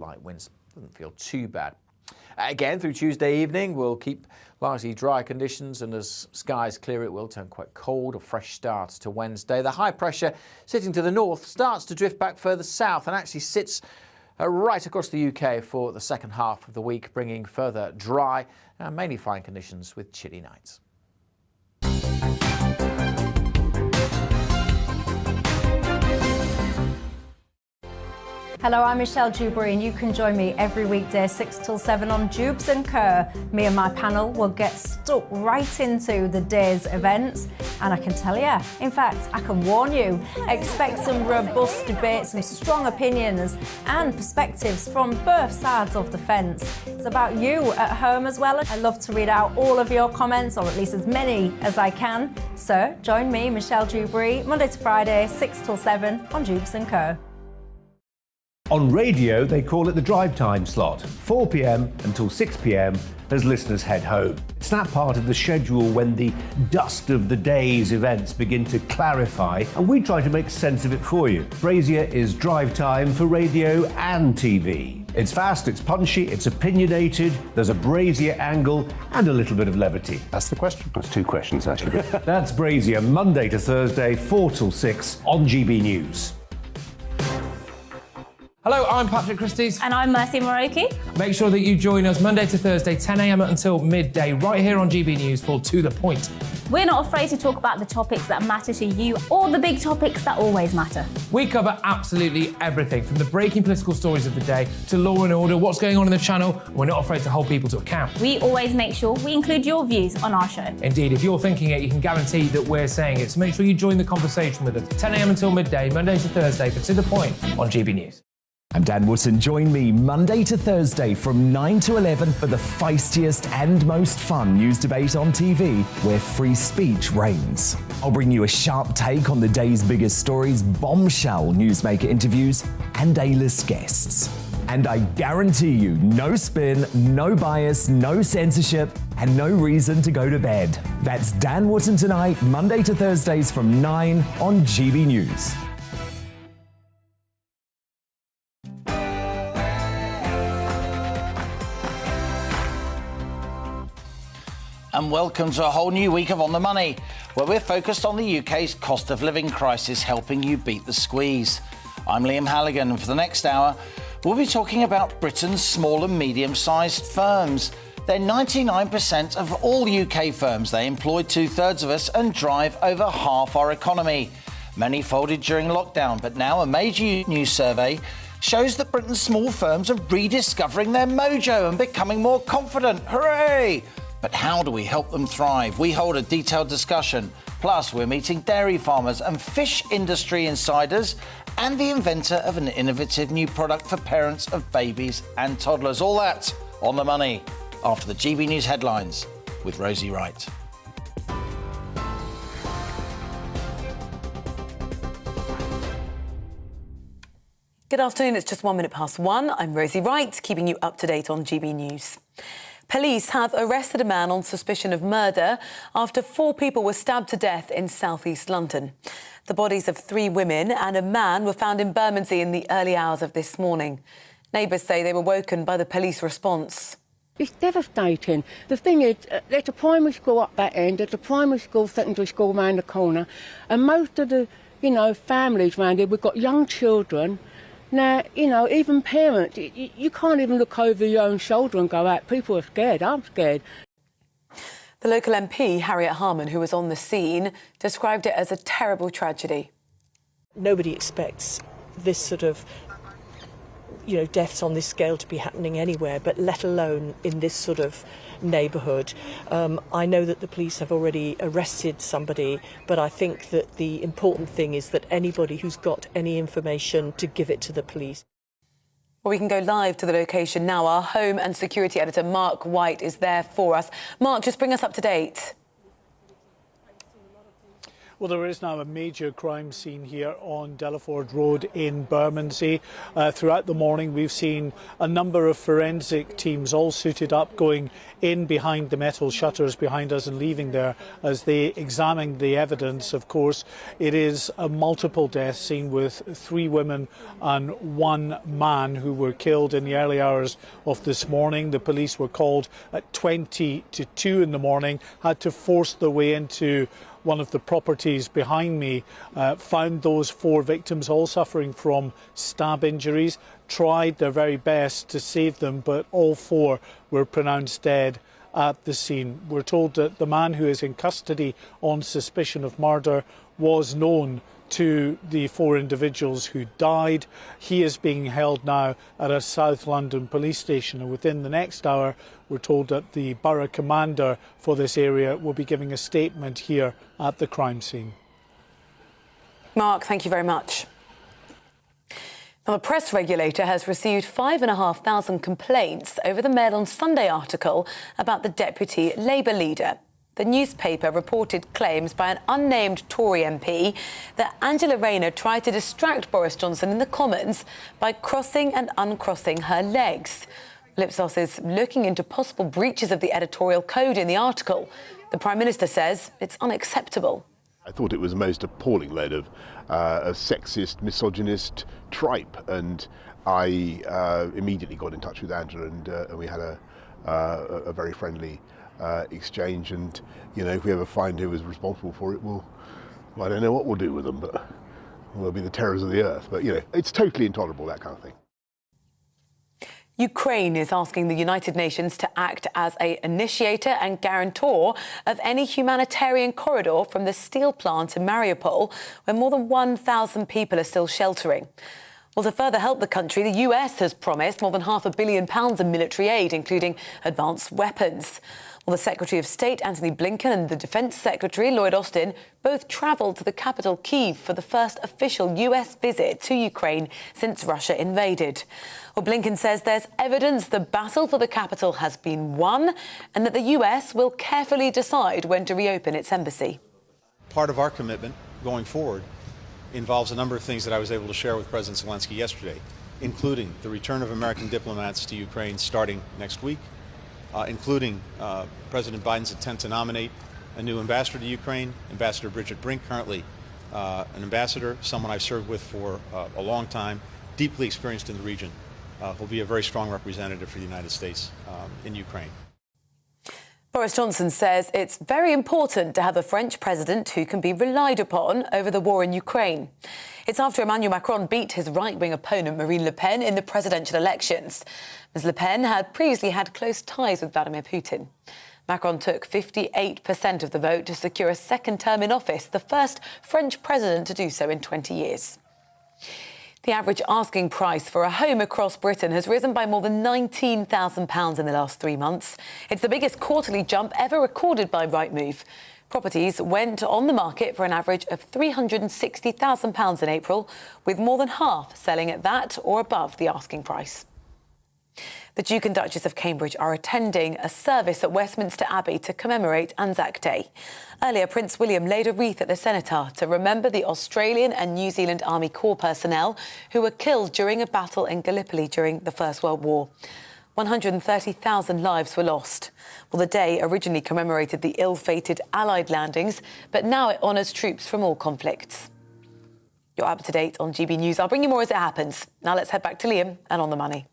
Light winds, doesn't feel too bad. Again, through Tuesday evening, we'll keep largely dry conditions, and as skies clear, it will turn quite cold. A fresh start to Wednesday. The high pressure sitting to the north starts to drift back further south and actually sits right across the UK for the second half of the week, bringing further dry and mainly fine conditions with chilly nights. Hello, I'm Michelle Dewberry, and you can join me every weekday 6 till 7 on Jubes and Kerr. Me and my panel will get stuck right into the day's events, and I can tell you, in fact, I can warn you, expect some robust debates, some strong opinions and perspectives from both sides of the fence. It's about you at home as well. I love to read out all of your comments, or at least as many as I can. So join me, Michelle Dewberry, Monday to Friday, 6 till 7 on Jubes and Kerr. On radio, they call it the drive time slot, 4 p.m. until 6 p.m. as listeners head home. It's that part of the schedule when the dust of the day's events begin to clarify, and we try to make sense of it for you. Brazier is drive time for radio and TV. It's fast, it's punchy, it's opinionated, there's a Brazier angle and a little bit of levity. That's the question. That's two questions, actually. That's Brazier, Monday to Thursday, 4 till 6 on GB News. Hello, I'm Patrick Christie's. And I'm Mercy Moroki. Make sure that you join us Monday to Thursday, 10 a.m. until midday, right here on GB News for To The Point. We're not afraid to talk about the topics that matter to you or the big topics that always matter. We cover absolutely everything, from the breaking political stories of the day to law and order, what's going on in the channel. We're not afraid to hold people to account. We always make sure we include your views on our show. Indeed, if you're thinking it, you can guarantee that we're saying it. So make sure you join the conversation with us, 10 a.m. until midday, Monday to Thursday for To The Point on GB News. I'm Dan Wootton. Join me Monday to Thursday from 9 to 11 for the feistiest and most fun news debate on TV, where free speech reigns. I'll bring you a sharp take on the day's biggest stories, bombshell newsmaker interviews, and A-list guests. And I guarantee you, no spin, no bias, no censorship, and no reason to go to bed. That's Dan Wootton tonight, Monday to Thursdays from 9 on GB News. And welcome to a whole new week of On the Money, where we're focused on the UK's cost of living crisis, helping you beat the squeeze. I'm Liam Halligan, and for the next hour, we'll be talking about Britain's small and medium-sized firms. They're 99% of all UK firms. They employ two-thirds of us and drive over half our economy. Many folded during lockdown, but now a major news survey shows that Britain's small firms are rediscovering their mojo and becoming more confident. Hooray! But how do we help them thrive? We hold a detailed discussion. Plus, we're meeting dairy farmers and fish industry insiders and the inventor of an innovative new product for parents of babies and toddlers. All that on the money after the GB News headlines with Rosie Wright. Good afternoon, it's just 1 minute past 1. I'm Rosie Wright, keeping you up to date on GB News. Police have arrested a man on suspicion of murder after 4 people were stabbed to death in south-east London. The bodies of 3 women and a man were found in Bermondsey in the early hours of this morning. Neighbours say they were woken by the police response. It's devastating. The thing is, there's a primary school up that end, there's a primary school, secondary school round the corner, and most of the, families round here, we've got young children. Now, even parents, you can't even look over your own shoulder and go out. People are scared. I'm scared. The local MP, Harriet Harman, who was on the scene, described it as a terrible tragedy. Nobody expects this sort of, deaths on this scale to be happening anywhere, but let alone in this sort of neighbourhood. I know that the police have already arrested somebody, but I think that the important thing is that anybody who's got any information to give it to the police. Well, we can go live to the location now. Our home and security editor, Mark White, is there for us. Mark, just bring us up to date. Well, there is now a major crime scene here on Delaford Road in Bermondsey. Throughout the morning, we've seen a number of forensic teams all suited up going in behind the metal shutters behind us and leaving there as they examine the evidence. Of course, it is a multiple death scene with 3 women and 1 man who were killed in the early hours of this morning. The police were called at 20 to 2 in the morning, had to force their way into one of the properties behind me, found those 4 victims all suffering from stab injuries, tried their very best to save them, but all 4 were pronounced dead at the scene. We're told that the man who is in custody on suspicion of murder was known to the 4 individuals who died. He is being held now at a South London police station, and within the next hour we're told that the borough commander for this area will be giving a statement here at the crime scene. Mark, thank you very much. Now, the press regulator has received 5,500 complaints over the Mail on Sunday article about the deputy Labour leader. The newspaper reported claims by an unnamed Tory MP that Angela Rayner tried to distract Boris Johnson in the Commons by crossing and uncrossing her legs. Ipsos is looking into possible breaches of the editorial code in the article. The Prime Minister says it's unacceptable. I thought it was a most appalling load of a sexist, misogynist tripe, and I immediately got in touch with Angela, and we had a very friendly exchange. And you know, if we ever find who was responsible for it, well, I don't know what we'll do with them, but we'll be the terrors of the earth. But you know, it's totally intolerable, that kind of thing. Ukraine is asking the United Nations to act as an initiator and guarantor of any humanitarian corridor from the steel plant in Mariupol, where more than 1,000 people are still sheltering. Well, to further help the country, the US has promised more than £500 million in military aid, including advanced weapons. Well, the Secretary of State, Antony Blinken, and the Defence Secretary, Lloyd Austin, both travelled to the capital, Kyiv, for the first official US visit to Ukraine since Russia invaded. Well, Blinken says there's evidence the battle for the capital has been won and that the US will carefully decide when to reopen its embassy. Part of our commitment going forward involves a number of things that I was able to share with President Zelensky yesterday, including the return of American diplomats to Ukraine starting next week, including President Biden's intent to nominate a new ambassador to Ukraine, Ambassador Bridget Brink, currently an ambassador, someone I've served with for a long time, deeply experienced in the region, will be a very strong representative for the United States in Ukraine. Boris Johnson says it's very important to have a French president who can be relied upon over the war in Ukraine. It's after Emmanuel Macron beat his right-wing opponent Marine Le Pen in the presidential elections. Ms Le Pen had previously had close ties with Vladimir Putin. Macron took 58% of the vote to secure a second term in office, the first French president to do so in 20 years. The average asking price for a home across Britain has risen by more than £19,000 in the last 3 months. It's the biggest quarterly jump ever recorded by Rightmove. Properties went on the market for an average of £360,000 in April, with more than half selling at that or above the asking price. The Duke and Duchess of Cambridge are attending a service at Westminster Abbey to commemorate Anzac Day. Earlier, Prince William laid a wreath at the Cenotaph to remember the Australian and New Zealand Army Corps personnel who were killed during a battle in Gallipoli during the First World War. 130,000 lives were lost. Well, the day originally commemorated the ill-fated Allied landings, but now it honours troops from all conflicts. You're up to date on GB News. I'll bring you more as it happens. Now let's head back to Liam and On the Money.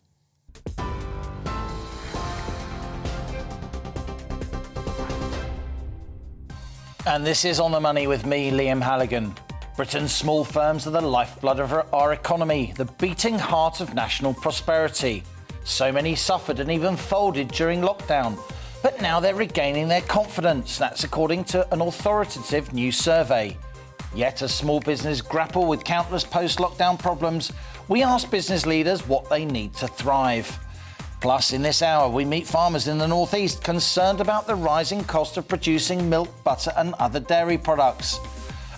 And this is On the Money with me, Liam Halligan. Britain's small firms are the lifeblood of our economy, the beating heart of national prosperity. So many suffered and even folded during lockdown. But now they're regaining their confidence. That's according to an authoritative new survey. Yet as small business grapple with countless post-lockdown problems, we ask business leaders what they need to thrive. Plus, in this hour, we meet farmers in the North East concerned about the rising cost of producing milk, butter and other dairy products.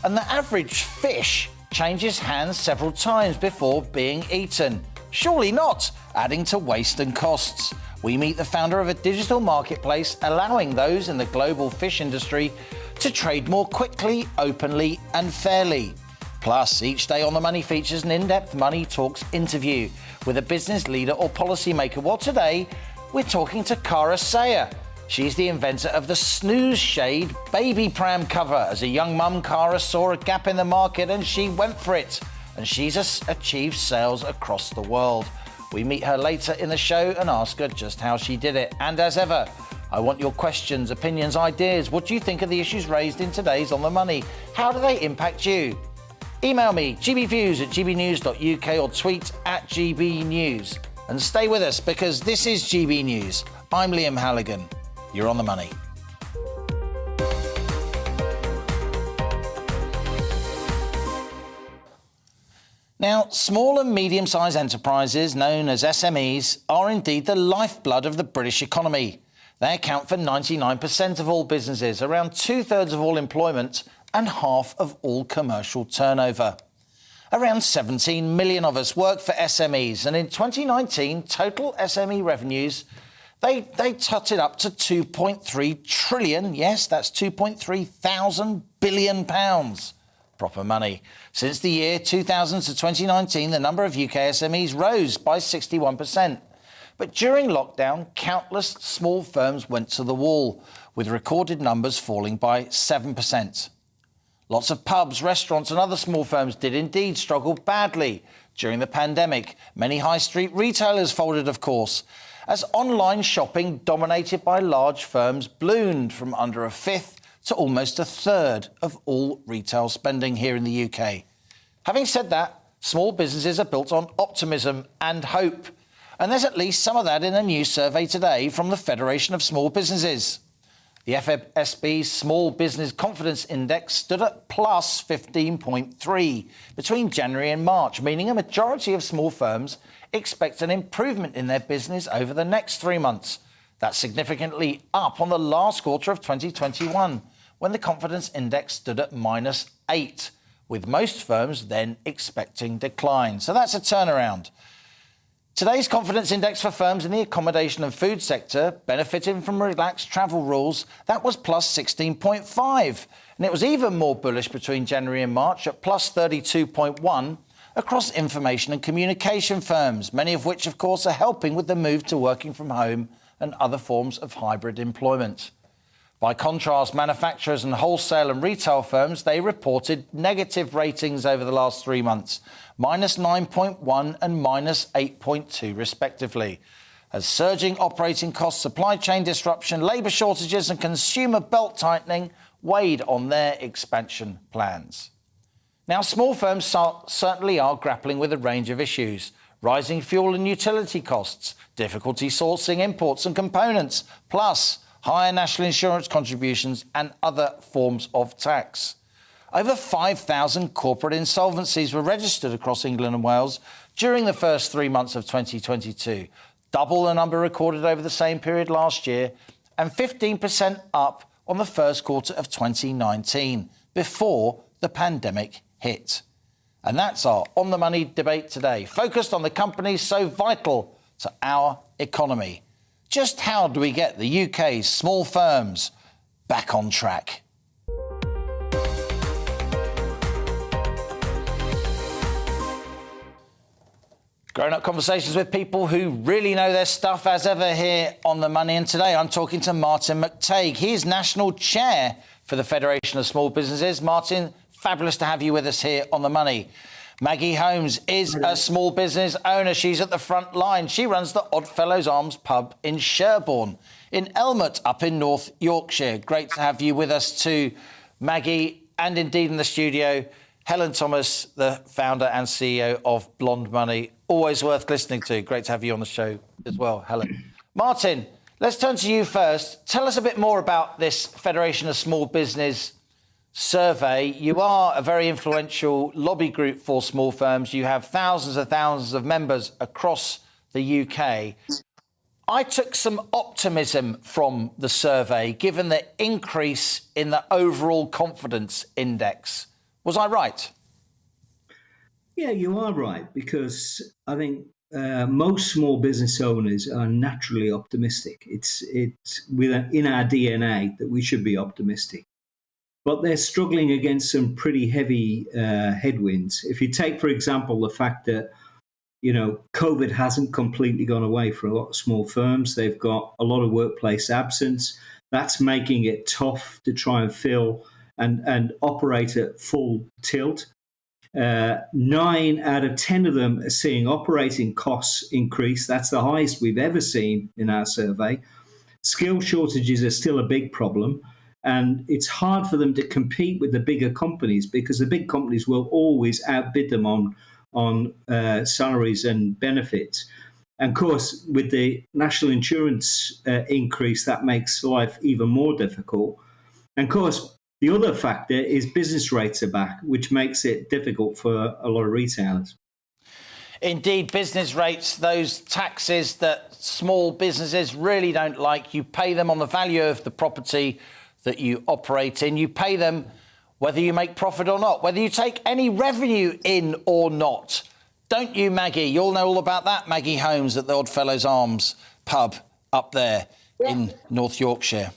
And the average fish changes hands several times before being eaten. Surely not, adding to waste and costs. We meet the founder of a digital marketplace allowing those in the global fish industry to trade more quickly, openly and fairly. Plus, each day on The Money features an in-depth Money Talks interview with a business leader or policymaker. Well, today, we're talking to Cara Sayer. She's the inventor of the Snooze Shade baby pram cover. As a young mum, Cara saw a gap in the market and she went for it. And she's achieved sales across the world. We meet her later in the show and ask her just how she did it. And as ever, I want your questions, opinions, ideas. What do you think of the issues raised in today's On The Money? How do they impact you? Email me, gbviews@gbnews.uk, or tweet @gbnews. And stay with us because this is GB News. I'm Liam Halligan. You're on The Money. Now, small and medium-sized enterprises, known as SMEs, are indeed the lifeblood of the British economy. They account for 99% of all businesses, around 2/3 of all employment, and half of all commercial turnover. Around 17 million of us work for SMEs, and in 2019, total SME revenues, they totted up to 2.3 trillion. Yes, that's 2.3 thousand billion pounds. Proper money. Since the year 2000 to 2019, the number of UK SMEs rose by 61%. But during lockdown, countless small firms went to the wall, with recorded numbers falling by 7%. Lots of pubs, restaurants and other small firms did indeed struggle badly during the pandemic. Many high street retailers folded, of course, as online shopping, dominated by large firms, ballooned from under a fifth to almost a third of all retail spending here in the UK. Having said that, small businesses are built on optimism and hope. And there's at least some of that in a new survey today from the Federation of Small Businesses. The FSB's Small Business Confidence Index stood at plus 15.3 between January and March, meaning a majority of small firms expect an improvement in their business over the next 3 months. That's significantly up on the last quarter of 2021, when the confidence index stood at -8, with most firms then expecting decline. So that's a turnaround. Today's confidence index for firms in the accommodation and food sector, benefiting from relaxed travel rules, that was plus 16.5. And it was even more bullish between January and March at plus 32.1 across information and communication firms, many of which, of course, are helping with the move to working from home and other forms of hybrid employment. By contrast, manufacturers and wholesale and retail firms, they reported negative ratings over the last 3 months, minus 9.1 and minus 8.2 respectively, as surging operating costs, supply chain disruption, labour shortages and consumer belt tightening weighed on their expansion plans. Now, small firms certainly are grappling with a range of issues: rising fuel and utility costs, difficulty sourcing imports and components, plus higher national insurance contributions and other forms of tax. Over 5,000 corporate insolvencies were registered across England and Wales during the first 3 months of 2022, double the number recorded over the same period last year, and 15% up on the first quarter of 2019, before the pandemic hit. And that's our On The Money debate today, focused on the companies so vital to our economy. Just how do we get the UK's small firms back on track? Grown-up conversations with people who really know their stuff, as ever, here on The Money. And today I'm talking to Martin McTague. He's National Chair for the Federation of Small Businesses. Martin, fabulous to have you with us here on The Money. Maggie Holmes is a small business owner. She's at the front line. She runs the Oddfellows Arms pub in Sherborne, in Elmot, up in North Yorkshire. Great to have you with us too, Maggie, and indeed in the studio, Helen Thomas, the founder and CEO of Blonde Money. Always worth listening to. Great to have you on the show as well, Helen. Martin, let's turn to you first. Tell us a bit more about this Federation of Small Business survey. You are a very influential lobby group for small firms. You have thousands of members across the UK. I took some optimism from the survey, given the increase in the overall confidence index. Was I right? Yeah, you are right, because I think most small business owners are naturally optimistic. It's in our DNA that we should be optimistic. but they're struggling against some pretty heavy headwinds. If you take, for example, the fact that, COVID hasn't completely gone away for a lot of small firms. They've got a lot of workplace absence. That's making it tough to try and fill and operate at full tilt. 9 out of 10 of them are seeing operating costs increase. That's the highest we've ever seen in our survey. Skill shortages are still a big problem, and it's hard for them to compete with the bigger companies because the big companies will always outbid them on salaries and benefits. And of course, with the national insurance increase, that makes life even more difficult. And of course, the other factor is business rates are back, which makes it difficult for a lot of retailers. Indeed, business rates, those taxes that small businesses really don't like, you pay them on the value of the property that you operate in. You pay them whether you make profit or not, whether you take any revenue in or not. Don't you, Maggie? You'll know all about that, Maggie Holmes at the Oddfellows Arms pub up there in North Yorkshire.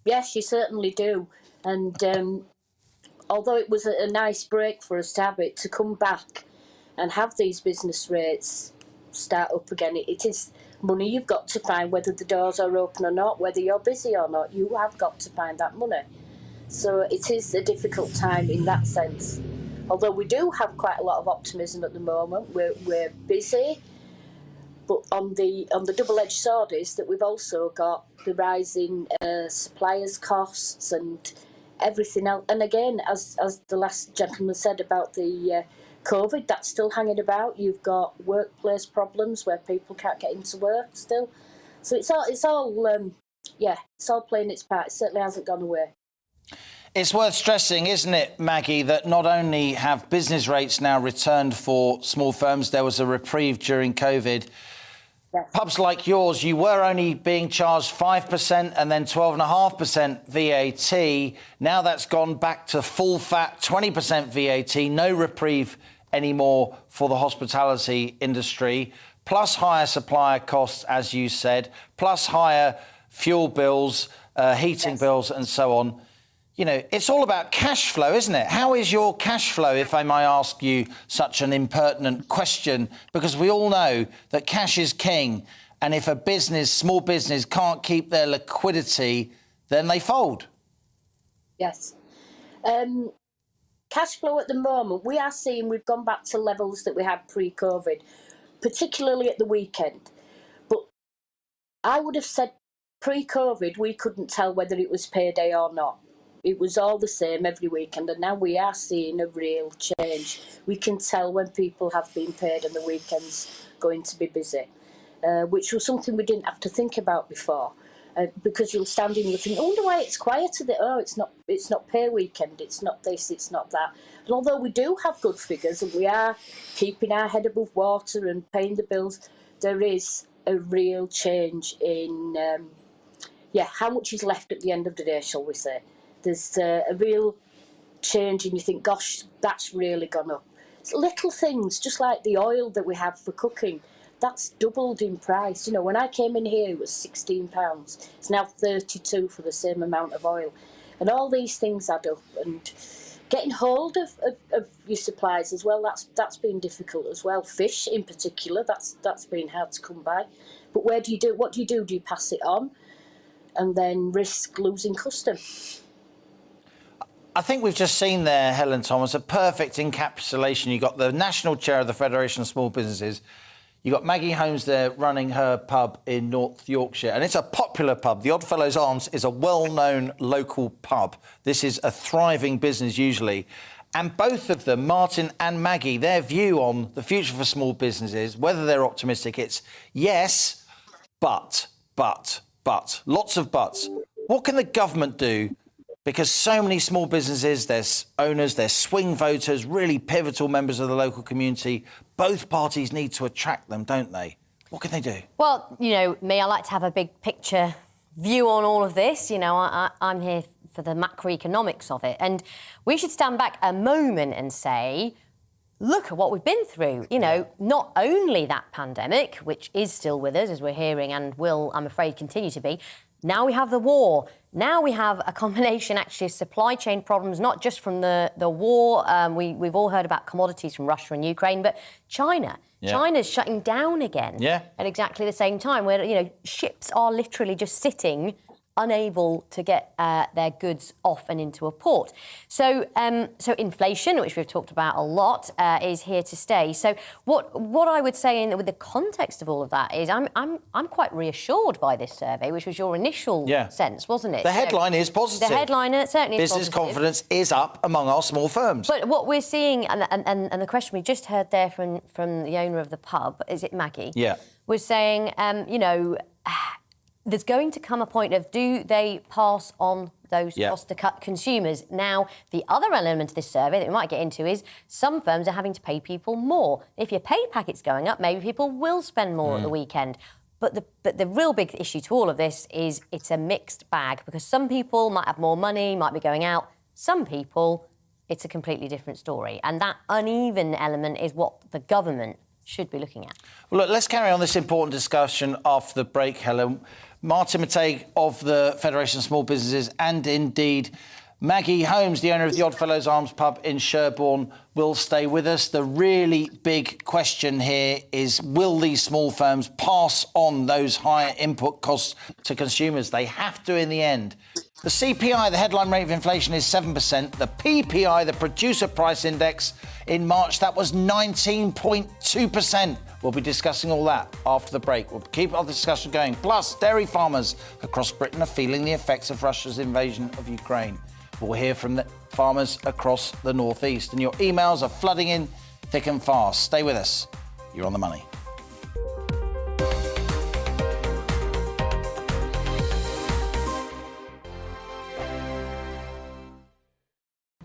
Yes, you certainly do. And although it was a nice break for us to have it, to come back and have these business rates start up again, it is money you've got to find, whether the doors are open or not, whether you're busy or not. You have got to find that money. So it is a difficult time in that sense. Although we do have quite a lot of optimism at the moment, we're busy. But on the double-edged sword is that we've also got the rising suppliers' costs and everything else. And again, as the last gentleman said about the COVID, that's still hanging about. You've got workplace problems where people can't get into work still. So it's all playing its part. It certainly hasn't gone away. It's worth stressing, isn't it, Maggie, that not only have business rates now returned for small firms, there was a reprieve during COVID. Yes. Pubs like yours, you were only being charged 5% and then 12.5% VAT. Now that's gone back to full fat, 20% VAT, no reprieve anymore for the hospitality industry, plus higher supplier costs, as you said, plus higher fuel bills, heating bills and so on. It's all about cash flow, isn't it? How is your cash flow, if I may ask you such an impertinent question? Because we all know that cash is king. And if a small business can't keep their liquidity, then they fold. Yes. Cash flow at the moment, we are seeing we've gone back to levels that we had pre-COVID, particularly at the weekend. But I would have said pre-COVID, we couldn't tell whether it was payday or not. It was all the same every weekend, and now we are seeing a real change. We can tell when people have been paid and the weekend's going to be busy, which was something we didn't have to think about before, because you'll stand in and think, I wonder why it's quiet today. Oh, it's not pay weekend, it's not this, it's not that. And although we do have good figures and we are keeping our head above water and paying the bills, there is a real change in how much is left at the end of the day, shall we say. There's a real change, and you think, gosh, that's really gone up. It's little things, just like the oil that we have for cooking, that's doubled in price. When I came in here, it was £16. It's now £32 for the same amount of oil. And all these things add up. And getting hold of your supplies as well, that's been difficult as well. Fish, in particular, that's been hard to come by. But what do you do? Do you pass it on and then risk losing custom? I think we've just seen there, Helen Thomas, a perfect encapsulation. You've got the national chair of the Federation of Small Businesses. You've got Maggie Holmes there running her pub in North Yorkshire. And it's a popular pub. The Oddfellows Arms is a well-known local pub. This is a thriving business usually. And both of them, Martin and Maggie, their view on the future for small businesses, whether they're optimistic, it's yes, but, lots of buts. What can the government do? Because so many small businesses, their owners, their swing voters, really pivotal members of the local community, both parties need to attract them, don't they? What can they do? Well, me, I like to have a big picture view on all of this. I'm here for the macroeconomics of it. And we should stand back a moment and say, look at what we've been through. Not only that pandemic, which is still with us, as we're hearing, and will, I'm afraid, continue to be. Now we have the war. Now we have a combination, actually, of supply chain problems, not just from the war. We've all heard about commodities from Russia and Ukraine, but China. Yeah. China's shutting down again at exactly the same time, where, you know, ships are literally just sitting unable to get their goods off and into a port. So inflation, which we've talked about a lot, is here to stay. So what I would say with the context of all of that is I'm quite reassured by this survey, which was your initial sense, wasn't it? The headline is positive. The headline certainly is positive. Business confidence is up among our small firms. But what we're seeing, and the question we just heard there from the owner of the pub, is it Maggie? Yeah. Was saying, you know, there's going to come a point of, do they pass on those costs to cut consumers? Now, the other element of this survey that we might get into is some firms are having to pay people more. If your pay packet's going up, maybe people will spend more at the weekend. But the real big issue to all of this is it's a mixed bag, because some people might have more money, might be going out. Some people, it's a completely different story. And that uneven element is what the government should be looking at. Well, look, let's carry on this important discussion after the break, Helen. Martin McTague of the Federation of Small Businesses, and indeed Maggie Holmes, the owner of the Oddfellows Arms pub in Sherborne, will stay with us. The really big question here is, will these small firms pass on those higher input costs to consumers? They have to in the end. The CPI, the headline rate of inflation, is 7%. The PPI, the Producer Price Index, in March, that was 19.2%. We'll be discussing all that after the break. We'll keep our discussion going. Plus, dairy farmers across Britain are feeling the effects of Russia's invasion of Ukraine. We'll hear from the farmers across the northeast. And your emails are flooding in thick and fast. Stay with us. You're on the money.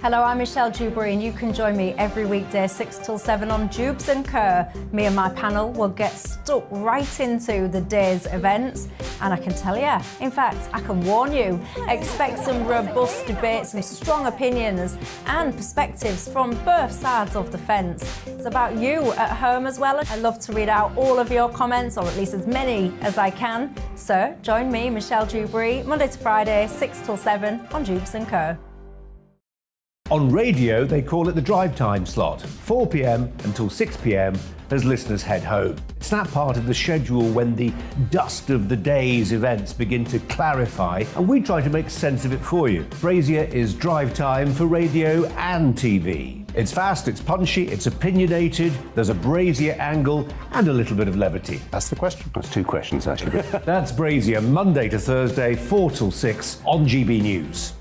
Hello, I'm Michelle Dewberry, and you can join me every weekday 6 till 7 on Jubes and Kerr. Me and my panel will get stuck right into the day's events, and I can tell you, in fact, I can warn you, expect some robust debates, some strong opinions and perspectives from both sides of the fence. It's about you at home as well. I love to read out all of your comments, or at least as many as I can. So join me, Michelle Dewberry, Monday to Friday, 6 till 7 on Jubes and Kerr. On radio, they call it the drive time slot, 4 p.m. until 6 p.m. as listeners head home. It's that part of the schedule when the dust of the day's events begin to clarify, and we try to make sense of it for you. Brazier is drive time for radio and TV. It's fast, it's punchy, it's opinionated, there's a Brazier angle and a little bit of levity. That's the question. That's two questions, actually. That's Brazier, Monday to Thursday, 4 till 6 on GB News.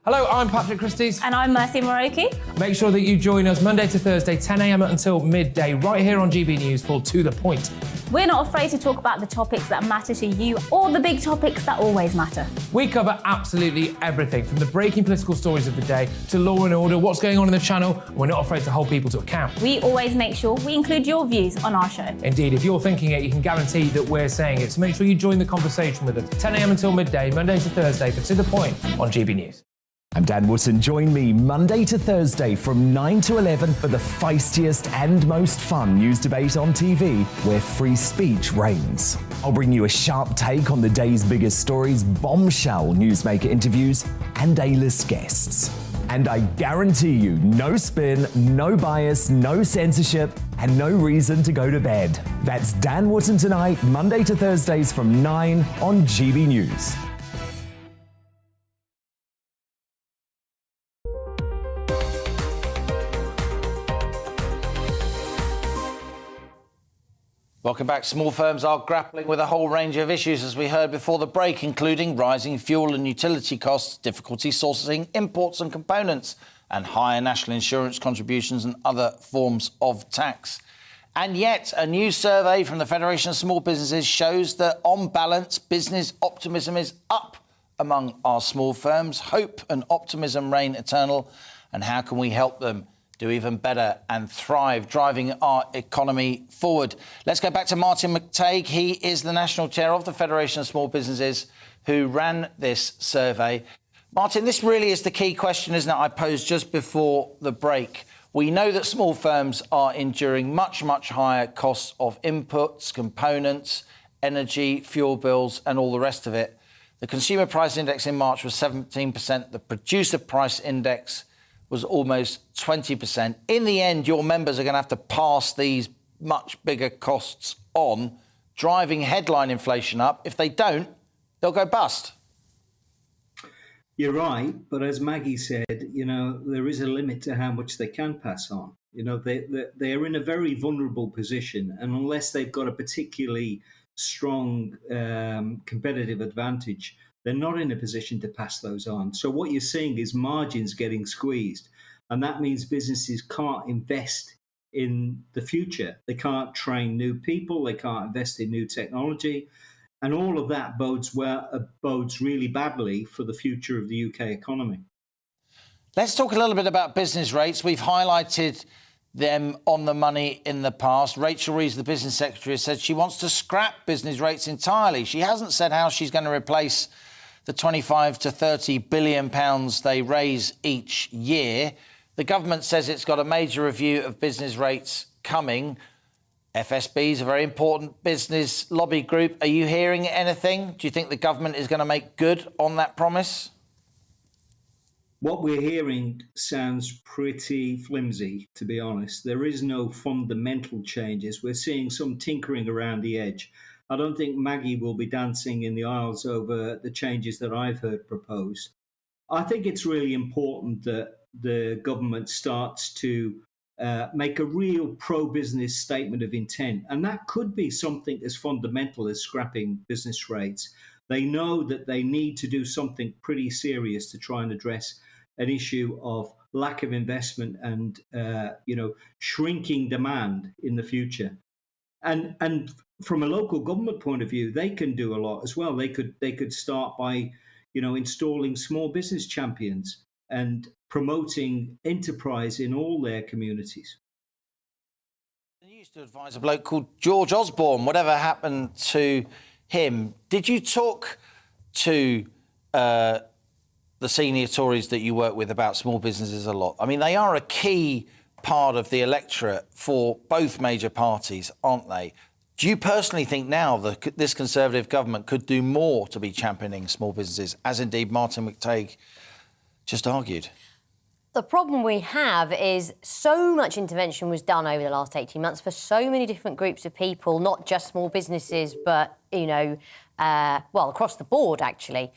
Hello, I'm Patrick Christie's. And I'm Mercy Moroki. Make sure that you join us Monday to Thursday, 10 a.m. until midday, right here on GB News for To The Point. We're not afraid to talk about the topics that matter to you, or the big topics that always matter. We cover absolutely everything, from the breaking political stories of the day to law and order, what's going on in the channel. We're not afraid to hold people to account. We always make sure we include your views on our show. Indeed, if you're thinking it, you can guarantee that we're saying it. So make sure you join the conversation with us, 10 a.m. until midday, Monday to Thursday, for To The Point on GB News. I'm Dan Wootton. Join me Monday to Thursday from 9 to 11 for the feistiest and most fun news debate on TV, where free speech reigns. I'll bring you a sharp take on the day's biggest stories, bombshell newsmaker interviews, and A-list guests. And I guarantee you, no spin, no bias, no censorship, and no reason to go to bed. That's Dan Wootton tonight, Monday to Thursdays from 9 on GB News. Welcome back. Small firms are grappling with a whole range of issues, as we heard before the break, including rising fuel and utility costs, difficulty sourcing imports and components, and higher national insurance contributions and other forms of tax. And yet, a new survey from the Federation of Small Businesses shows that, on balance, business optimism is up among our small firms. Hope and optimism reign eternal. And how can we help them do even better and thrive, driving our economy forward? Let's go back to Martin McTague. He is the National Chair of the Federation of Small Businesses, who ran this survey. Martin, this really is the key question, isn't it, I posed just before the break. We know that small firms are enduring much, much higher costs of inputs, components, energy, fuel bills, and all the rest of it. The consumer price index in March was 17%. The producer price index was almost 20%. In the end, your members are going to have to pass these much bigger costs on, driving headline inflation up. If they don't, they'll go bust. You're right, but as Maggie said, there is a limit to how much they can pass on. They are in a very vulnerable position, and unless they've got a particularly strong competitive advantage, they're not in a position to pass those on. So what you're seeing is margins getting squeezed, and that means businesses can't invest in the future. They can't train new people, they can't invest in new technology, and all of that bodes really badly for the future of the UK economy. Let's talk a little bit about business rates. We've highlighted them on the money in the past. Rachel Reeves, the business secretary, has said she wants to scrap business rates entirely. She hasn't said how she's going to replace the 25 to 30 billion pounds they raise each year. The government says it's got a major review of business rates coming. FSB is a very important business lobby group. Are you hearing anything? Do you think the government is going to make good on that promise? What we're hearing sounds pretty flimsy, to be honest. There is no fundamental changes. We're seeing some tinkering around the edge. I don't think Maggie will be dancing in the aisles over the changes that I've heard proposed. I think it's really important that the government starts to make a real pro-business statement of intent. And that could be something as fundamental as scrapping business rates. They know that they need to do something pretty serious to try and address an issue of lack of investment and shrinking demand in the future. And from a local government point of view, they can do a lot as well. They could start by installing small business champions and promoting enterprise in all their communities. You used to advise a bloke called George Osborne. Whatever happened to him? Did you talk to the senior Tories that you work with about small businesses a lot? I mean, they are a key part of the electorate for both major parties, aren't they? Do you personally think now that this Conservative government could do more to be championing small businesses, as indeed Martin McTague just argued? The problem we have is so much intervention was done over the last 18 months for so many different groups of people, not just small businesses, but, across the board, actually.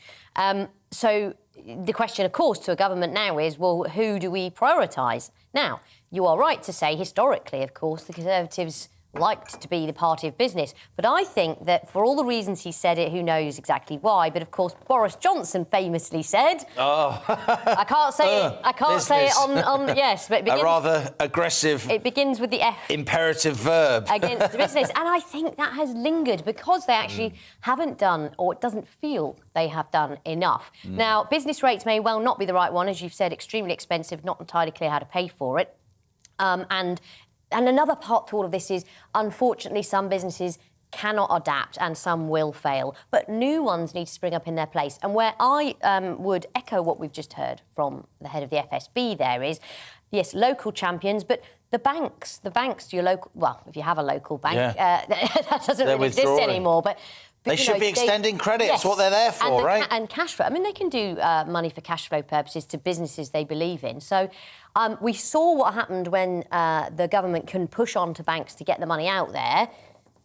So the question, of course, to a government now is, well, who do we prioritise? Now, you are right to say, historically, of course, the Conservatives liked to be the party of business. But I think that for all the reasons he said it, who knows exactly why, but of course Boris Johnson famously said... Oh. I can't say it. I can't say it on yes, but it begins... A rather aggressive... It begins with the F... Imperative verb. ...against the business. And I think that has lingered because they actually haven't done, or it doesn't feel they have done enough. Now, business rates may well not be the right one, as you've said, extremely expensive, not entirely clear how to pay for it. And another part to all of this is, unfortunately, some businesses cannot adapt and some will fail. But new ones need to spring up in their place. And where I would echo what we've just heard from the head of the FSB there is, yes, local champions, but the banks, your local... Well, if you have a local bank, that doesn't really exist anymore, but they should be extending credit. That's what they're there for, right? And cash flow. I mean, they can do money for cash flow purposes to businesses they believe in. So we saw what happened when the government can push on to banks to get the money out there.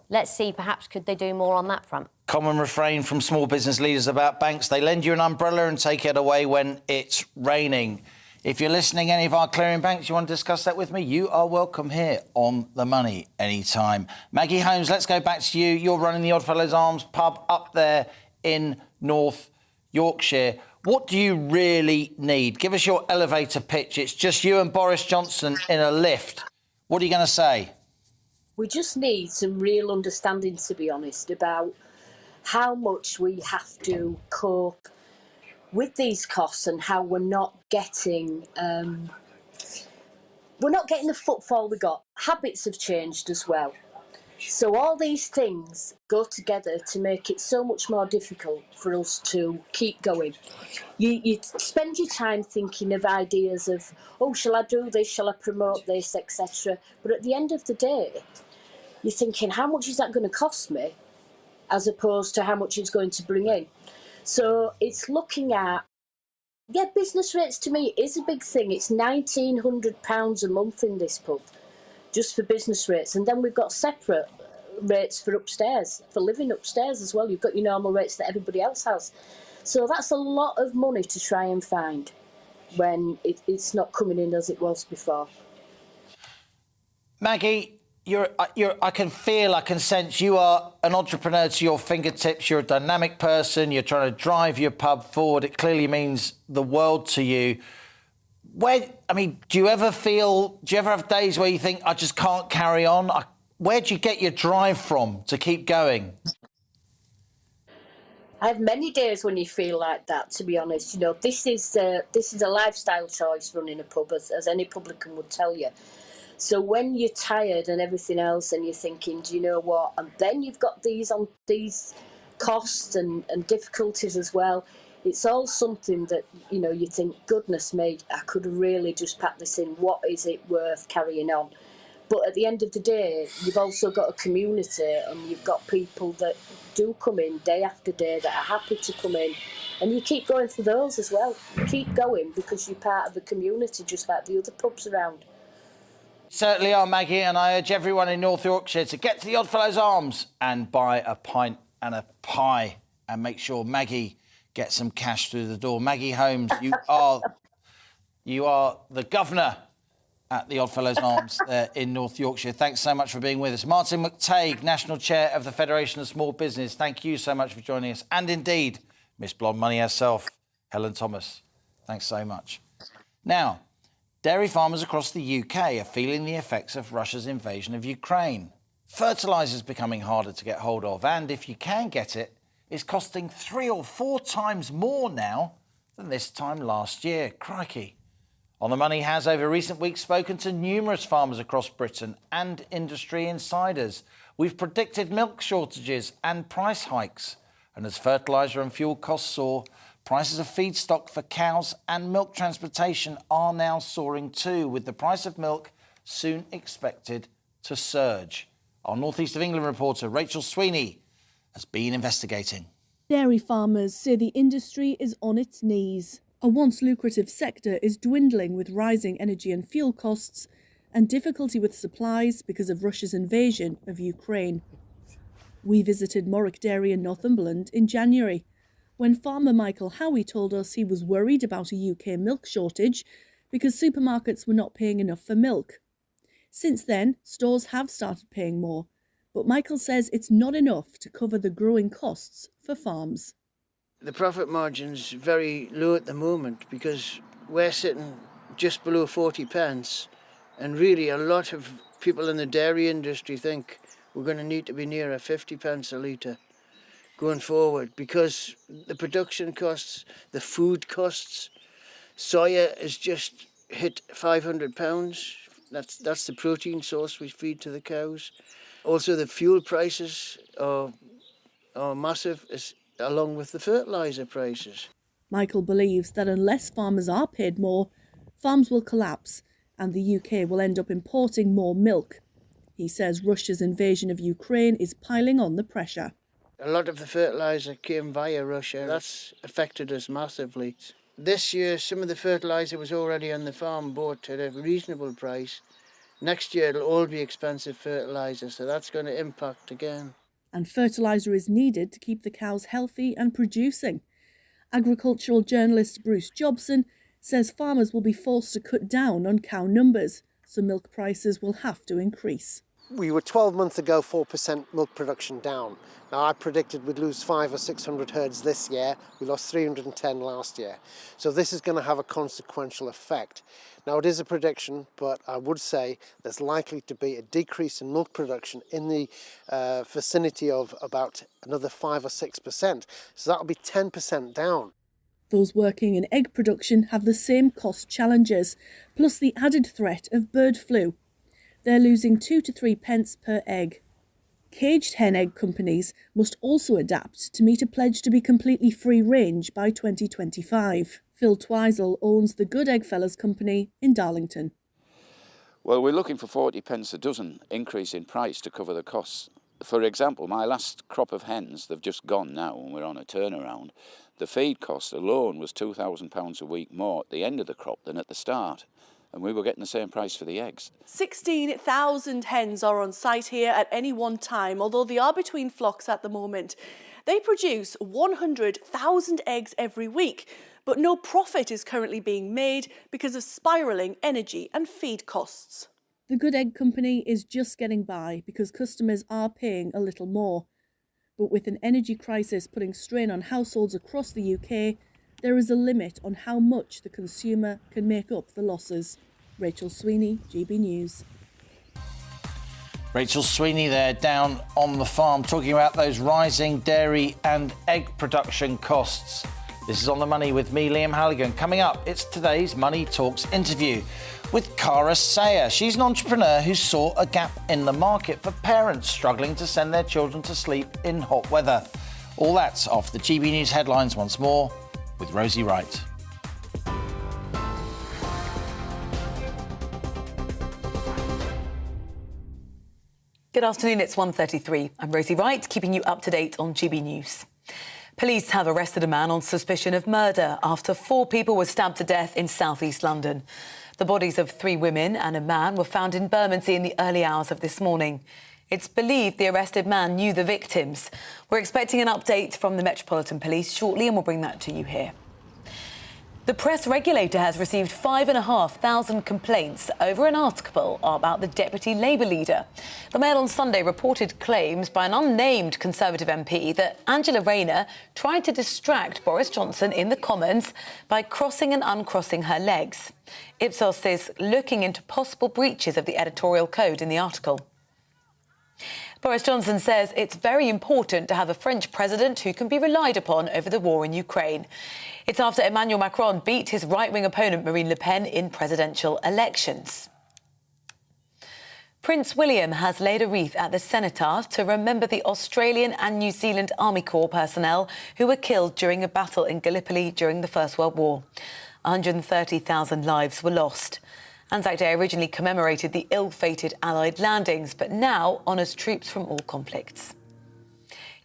Let's see, perhaps could they do more on that front? Common refrain from small business leaders about banks: they lend you an umbrella and take it away when it's raining. If you're listening, any of our clearing banks, you want to discuss that with me, you are welcome here on The Money anytime. Maggie Holmes, let's go back to you. You're running the Oddfellows Arms pub up there in North Yorkshire. What do you really need? Give us your elevator pitch. It's just you and Boris Johnson in a lift. What are you going to say? We just need some real understanding, to be honest, about how much we have to cope with these costs and how we're not getting the footfall we got. Habits have changed as well. So all these things go together to make it so much more difficult for us to keep going. You spend your time thinking of ideas of, oh, shall I do this, shall I promote this, etc. But at the end of the day, you're thinking, how much is that going to cost me? as opposed to how much it's going to bring in. So it's looking at, business rates to me is a big thing. It's £1,900 a month in this pub, just for business rates. And then we've got separate rates for upstairs, for living upstairs as well. You've got your normal rates that everybody else has. So that's a lot of money to try and find when it's not coming in as it was before. Maggie, I can sense you are an entrepreneur to your fingertips. You're a dynamic person. You're trying to drive your pub forward. It clearly means the world to you. Do you ever have days where you think, I just can't carry on? Where do you get your drive from to keep going? I have many days when you feel like that, to be honest. You know, this is a lifestyle choice, running a pub, as any publican would tell you. So when you're tired and everything else and you're thinking, do you know what? And then you've got these costs and difficulties as well. It's all something that, you think, goodness me, I could really just pack this in. What is it worth carrying on? But at the end of the day, you've also got a community and you've got people that do come in day after day that are happy to come in. And you keep going for those as well. You keep going because you're part of the community, just like the other pubs around. Certainly are, Maggie, and I urge everyone in North Yorkshire to get to the Oddfellows Arms and buy a pint and a pie and make sure Maggie gets some cash through the door. Maggie Holmes, you are the governor at the Oddfellows Arms there in North Yorkshire. Thanks so much for being with us. Martin McTague, National Chair of the Federation of Small Business, thank you so much for joining us. And indeed, Miss Blonde Money herself, Helen Thomas. Thanks so much. Now, dairy farmers across the UK are feeling the effects of Russia's invasion of Ukraine. Fertiliser's becoming harder to get hold of, and if you can get it, it's costing 3 or 4 times more now than this time last year. Crikey. On the Money has, over recent weeks, spoken to numerous farmers across Britain and industry insiders. We've predicted milk shortages and price hikes. And as fertiliser and fuel costs soar, prices of feedstock for cows and milk transportation are now soaring too, with the price of milk soon expected to surge. Our North East of England reporter, Rachel Sweeney, has been investigating. Dairy farmers say the industry is on its knees. A once lucrative sector is dwindling with rising energy and fuel costs and difficulty with supplies because of Russia's invasion of Ukraine. We visited Morwick Dairy in Northumberland in January, when farmer Michael Howie told us he was worried about a UK milk shortage because supermarkets were not paying enough for milk. Since then, stores have started paying more, but Michael says it's not enough to cover the growing costs for farms. The profit margin's very low at the moment because we're sitting just below 40 pence, and really a lot of people in the dairy industry think we're going to need to be nearer 50 pence a litre going forward because the production costs, the food costs, soya has just hit £500. That's the protein source we feed to the cows. Also the fuel prices are massive, along with the fertiliser prices. Michael believes that unless farmers are paid more, farms will collapse and the UK will end up importing more milk. He says Russia's invasion of Ukraine is piling on the pressure. A lot of the fertiliser came via Russia. That's affected us massively. This year, some of the fertiliser was already on the farm bought at a reasonable price. Next year, it'll all be expensive fertiliser, so that's going to impact again. And fertiliser is needed to keep the cows healthy and producing. Agricultural journalist Bruce Jobson says farmers will be forced to cut down on cow numbers, so milk prices will have to increase. We were 12 months ago 4% milk production down. Now I predicted we'd lose 500 or 600 herds this year. We lost 310 last year. So this is going to have a consequential effect. Now it is a prediction, but I would say there's likely to be a decrease in milk production in the vicinity of about another 5 or 6%. So that'll be 10% down. Those working in egg production have the same cost challenges, plus the added threat of bird flu. They're losing 2 to 3 pence per egg. Caged hen egg companies must also adapt to meet a pledge to be completely free range by 2025. Phil Twizel owns the Good Egg Fellas company in Darlington. Well, we're looking for 40 pence a dozen increase in price to cover the costs. for example, my last crop of hens, they've just gone now and we're on a turnaround. The feed cost alone was £2,000 a week more at the end of the crop than at the start. And we were getting the same price for the eggs. 16,000 hens are on site here at any one time, although they are between flocks at the moment. They produce 100,000 eggs every week, but no profit is currently being made because of spiralling energy and feed costs. The Good Egg Company is just getting by because customers are paying a little more. But with an energy crisis putting strain on households across the UK, there is a limit on how much the consumer can make up the losses. Rachel Sweeney, GB News. Rachel Sweeney there down on the farm talking about those rising dairy and egg production costs. This is On the Money with me, Liam Halligan. Coming up, it's today's Money Talks interview with Cara Sayer. She's an entrepreneur who saw a gap in the market for parents struggling to send their children to sleep in hot weather. All that's off the GB News headlines once more with Rosie Wright. Good afternoon, it's 1:33. I'm Rosie Wright, keeping you up to date on GB News. Police have arrested a man on suspicion of murder after 4 people were stabbed to death in south-east London. The bodies of 3 women and a man were found in Bermondsey in the early hours of this morning. It's believed the arrested man knew the victims. We're expecting an update from the Metropolitan Police shortly and we'll bring that to you here. The press regulator has received 5,500 complaints over an article about the Deputy Labour leader. The Mail on Sunday reported claims by an unnamed Conservative MP that Angela Rayner tried to distract Boris Johnson in the Commons by crossing and uncrossing her legs. Ipsos is looking into possible breaches of the editorial code in the article. Boris Johnson says it's very important to have a French president who can be relied upon over the war in Ukraine. It's after Emmanuel Macron beat his right-wing opponent Marine Le Pen in presidential elections. Prince William has laid a wreath at the Cenotaph to remember the Australian and New Zealand Army Corps personnel who were killed during a battle in Gallipoli during the First World War. 130,000 lives were lost. Anzac Day originally commemorated the ill-fated Allied landings, but now honours troops from all conflicts.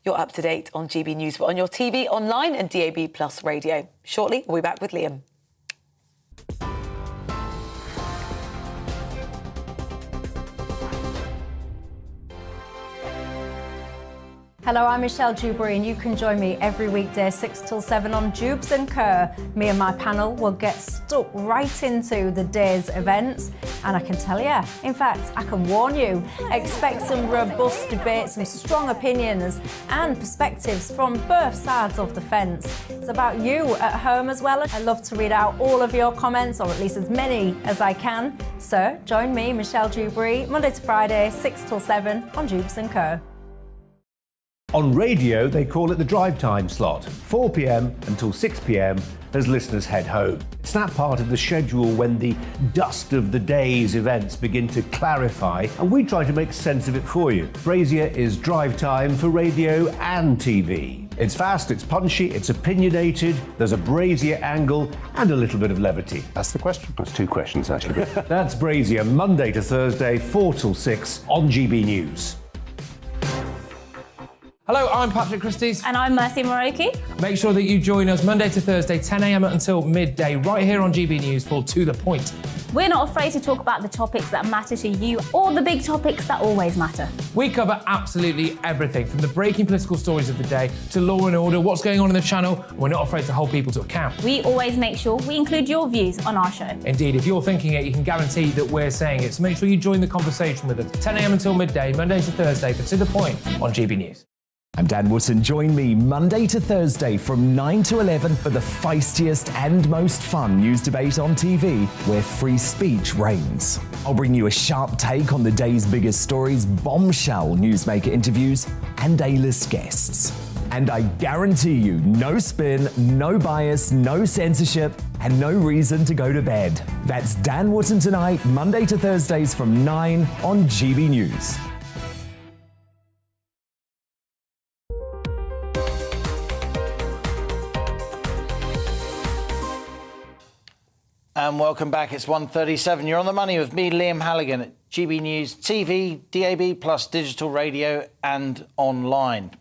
You're up to date on GB News, but on your TV, online and DAB+ radio. Shortly, we'll be back with Liam. Hello, I'm Michelle Dewberry and you can join me every weekday 6 till 7 on Jubes and Kerr. Me and my panel will get stuck right into the day's events and I can tell you, in fact, I can warn you, expect some robust debate, some strong opinions and perspectives from both sides of the fence. It's about you at home as well. I love to read out all of your comments, or at least as many as I can. So join me, Michelle Dewberry, Monday to Friday, 6 till 7 on Jubes and Kerr. On radio, they call it the drive time slot, 4 p.m. until 6 p.m. as listeners head home. It's that part of the schedule when the dust of the day's events begin to clarify, and we try to make sense of it for you. Brazier is drive time for radio and TV. It's fast, it's punchy, it's opinionated, there's a Brazier angle and a little bit of levity. That's the question. That's 2 questions, actually. That's Brazier, Monday to Thursday, 4 till 6 on GB News. Hello, I'm Patrick Christie's. And I'm Mercy Moroki. Make sure that you join us Monday to Thursday, 10 a.m. until midday, right here on GB News for To The Point. We're not afraid to talk about the topics that matter to you or the big topics that always matter. We cover absolutely everything, from the breaking political stories of the day to law and order, what's going on in the channel. We're not afraid to hold people to account. We always make sure we include your views on our show. Indeed, if you're thinking it, you can guarantee that we're saying it. So make sure you join the conversation with us, 10 a.m. until midday, Monday to Thursday, for To The Point on GB News. I'm Dan Wootton. Join me Monday to Thursday from 9 to 11 for the feistiest and most fun news debate on TV, where free speech reigns. I'll bring you a sharp take on the day's biggest stories, bombshell newsmaker interviews, and A-list guests. And I guarantee you, no spin, no bias, no censorship, and no reason to go to bed. That's Dan Wootton tonight, Monday to Thursdays from 9 on GB News. And welcome back. It's 1:37. You're on the money with me, Liam Halligan, at GB News TV, DAB+, digital radio and online.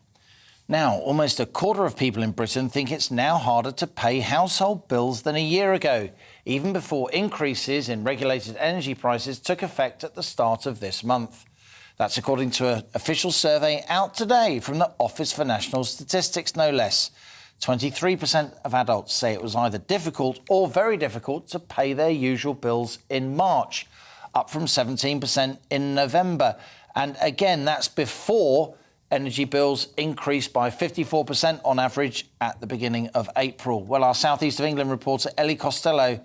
Now, almost a quarter of people in Britain think it's now harder to pay household bills than a year ago, even before increases in regulated energy prices took effect at the start of this month. That's according to an official survey out today from the Office for National Statistics, no less. 23% of adults say it was either difficult or very difficult to pay their usual bills in March, up from 17% in November. And again, that's before energy bills increased by 54% on average at the beginning of April. Well, our South East of England reporter Ellie Costello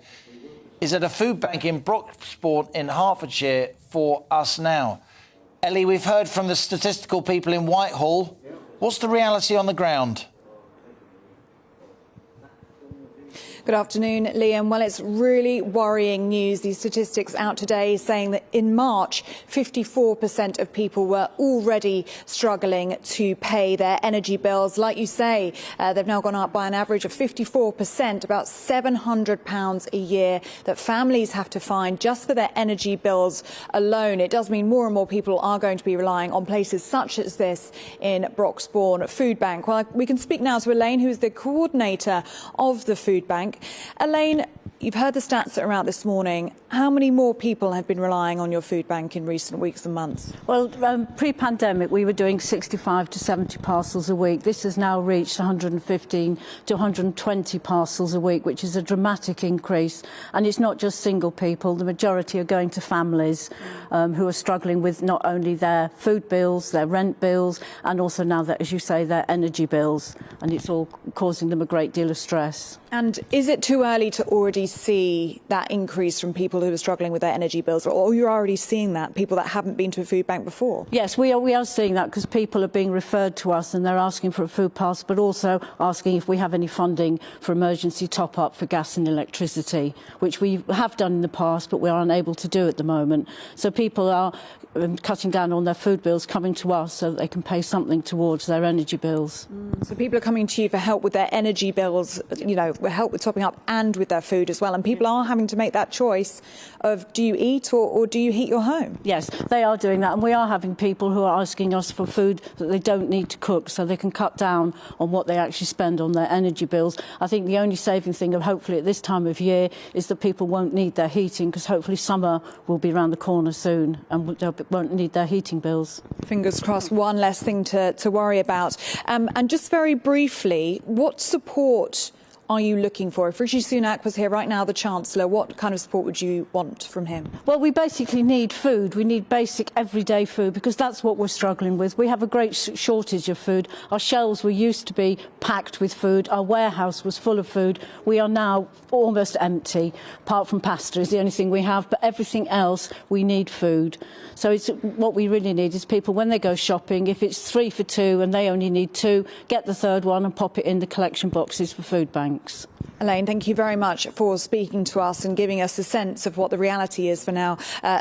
is at a food bank in Broxbourne in Hertfordshire for us now. Ellie, we've heard from the statistical people in Whitehall. What's the reality on the ground? Good afternoon, Liam. Well, it's really worrying news. These statistics out today saying that in March, 54% of people were already struggling to pay their energy bills. Like you say, they've now gone up by an average of 54%, about £700 a year that families have to find just for their energy bills alone. It does mean more and more people are going to be relying on places such as this in Broxbourne Food Bank. Well, we can speak now to Elaine, who's the coordinator of the food bank. Elaine, you've heard the stats that are out this morning. How many more people have been relying on your food bank in recent weeks and months? Well, pre-pandemic, we were doing 65 to 70 parcels a week. This has now reached 115 to 120 parcels a week, which is a dramatic increase. And it's not just single people. The majority are going to families who are struggling with not only their food bills, their rent bills, and also now, that, as you say, their energy bills. And it's all causing them a great deal of stress. And is it too early to already see that increase from people who are struggling with their energy bills, or you're already seeing that, people that haven't been to a food bank before? Yes, we are seeing that because people are being referred to us and they're asking for a food pass, but also asking if we have any funding for emergency top-up for gas and electricity, which we have done in the past, but we are unable to do at the moment. So people are cutting down on their food bills, coming to us so that they can pay something towards their energy bills. So people are coming to you for help with their energy bills, you know, help with topping up and with their food as well. And people are having to make that choice of do you eat or do you heat your home? Yes, they are doing that. And we are having people who are asking us for food that they don't need to cook so they can cut down on what they actually spend on their energy bills. I think the only saving thing, of hopefully at this time of year, is that people won't need their heating because hopefully summer will be around the corner soon and they won't need their heating bills. Fingers crossed, one less thing to worry about. And just very briefly, what support are you looking for? If Rishi Sunak was here right now, the Chancellor, what kind of support would you want from him? Well, we basically need food. We need basic everyday food because that's what we're struggling with. We have a great shortage of food. Our shelves were used to be packed with food. Our warehouse was full of food. We are now almost empty. Apart from pasta is the only thing we have, but everything else, we need food. So what we really need is people, when they go shopping, if it's 3 for 2 and they only need 2, get the third one and pop it in the collection boxes for food banks. Elaine, thank you very much for speaking to us and giving us a sense of what the reality is for now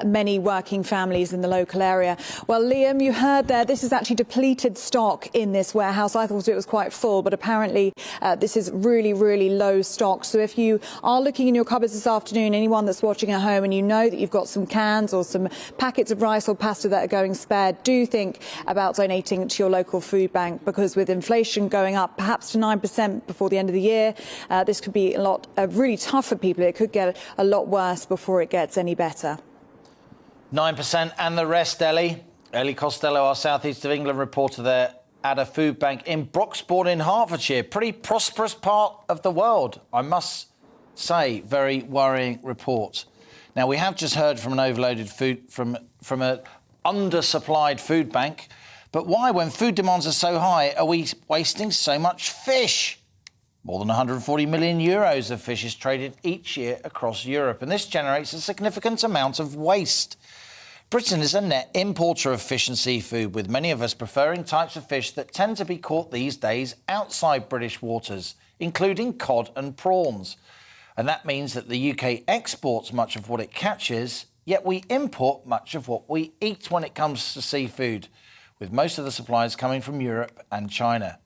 many working families in the local area. Well, Liam, you heard there, this is actually depleted stock in this warehouse. I thought it was quite full, but apparently this is really, really low stock. So if you are looking in your cupboards this afternoon, anyone that's watching at home, and you know that you've got some cans or some packets of rice or pasta that are going spare, do think about donating to your local food bank, because with inflation going up perhaps to 9% before the end of the year, this could be really tough for people. It could get a lot worse before it gets any better. 9% and the rest, Ellie. Ellie Costello, our South East of England reporter there at a food bank in Broxbourne in Hertfordshire. Pretty prosperous part of the world, I must say. Very worrying report. Now, we have just heard from an overloaded food, from an undersupplied food bank. But why, when food demands are so high, are we wasting so much fish? More than 140 million euros of fish is traded each year across Europe, and this generates a significant amount of waste. Britain is a net importer of fish and seafood, with many of us preferring types of fish that tend to be caught these days outside British waters, including cod and prawns. And that means that the UK exports much of what it catches, yet we import much of what we eat when it comes to seafood, with most of the supplies coming from Europe and China.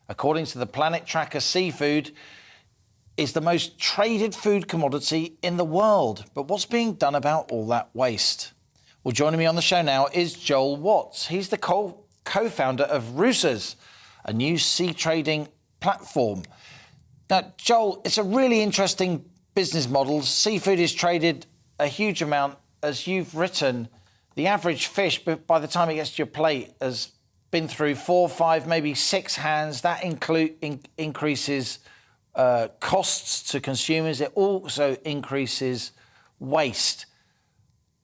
According to the Planet Tracker Seafood, is the most traded food commodity in the world. But what's being done about all that waste? Well, joining me on the show now is Joel Watts. He's the co-founder of Roosers, a new sea trading platform. Now, Joel, it's a really interesting business model. Seafood is traded a huge amount. As you've written, the average fish, by the time it gets to your plate, has been through 4, 5, maybe 6 hands. That increases costs to consumers. It also increases waste.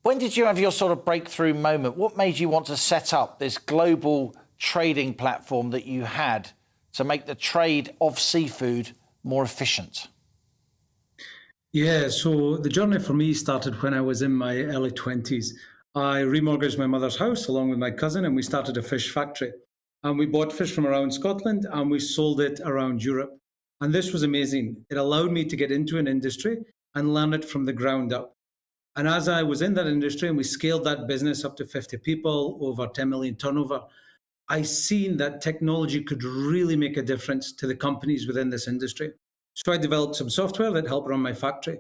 When did you have your sort of breakthrough moment? What made you want to set up this global trading platform that you had to make the trade of seafood more efficient? Yeah, so the journey for me started when I was in my early 20s. I remortgaged my mother's house along with my cousin, and we started a fish factory. And we bought fish from around Scotland and we sold it around Europe. And this was amazing. It allowed me to get into an industry and learn it from the ground up. And as I was in that industry and we scaled that business up to 50 people, over 10 million turnover, I seen that technology could really make a difference to the companies within this industry. So I developed some software that helped run my factory.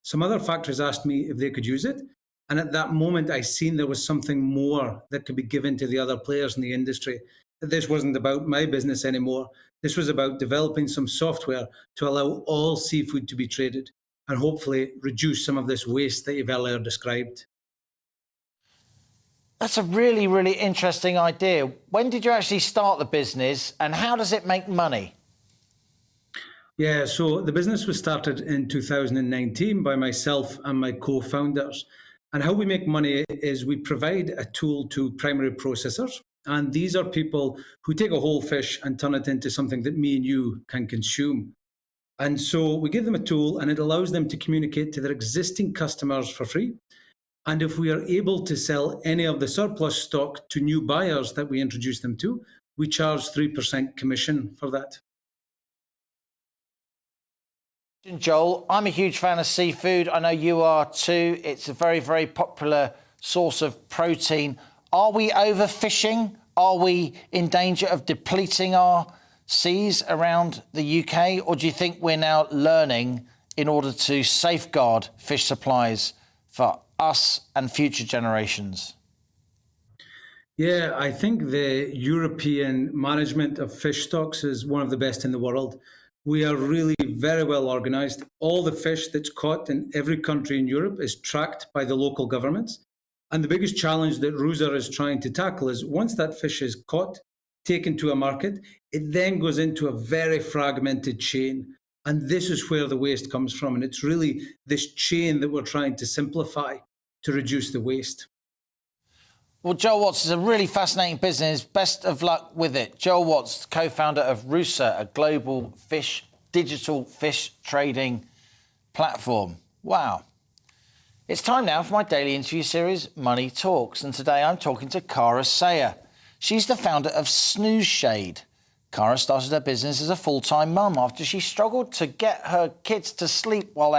Some other factories asked me if they could use it. And at that moment, I seen there was something more that could be given to the other players in the industry. This wasn't about my business anymore. This was about developing some software to allow all seafood to be traded and hopefully reduce some of this waste that you've earlier described. That's a really, really interesting idea. When did you actually start the business and how does it make money? Yeah, so the business was started in 2019 by myself and my co-founders. And how we make money is we provide a tool to primary processors. And these are people who take a whole fish and turn it into something that me and you can consume. And so we give them a tool and it allows them to communicate to their existing customers for free. And if we are able to sell any of the surplus stock to new buyers that we introduce them to, we charge 3% commission for that. Joel, I'm a huge fan of seafood. I know you are too. It's a very, very popular source of protein. Are we overfishing? Are we in danger of depleting our seas around the UK? Or do you think we're now learning in order to safeguard fish supplies for us and future generations? Yeah, I think the European management of fish stocks is one of the best in the world. We are really very well organised. All the fish that's caught in every country in Europe is tracked by the local governments. And the biggest challenge that Rooser is trying to tackle is once that fish is caught, taken to a market, it then goes into a very fragmented chain. And this is where the waste comes from. And it's really this chain that we're trying to simplify to reduce the waste. Well, Joel Watts is a really fascinating business. Best of luck with it. Joel Watts, co-founder of Rooser, a global digital fish trading platform. Wow. It's time now for my daily interview series, Money Talks. And today I'm talking to Cara Sayer. She's the founder of Snooze Shade. Cara started her business as a full-time mum after she struggled to get her kids to sleep while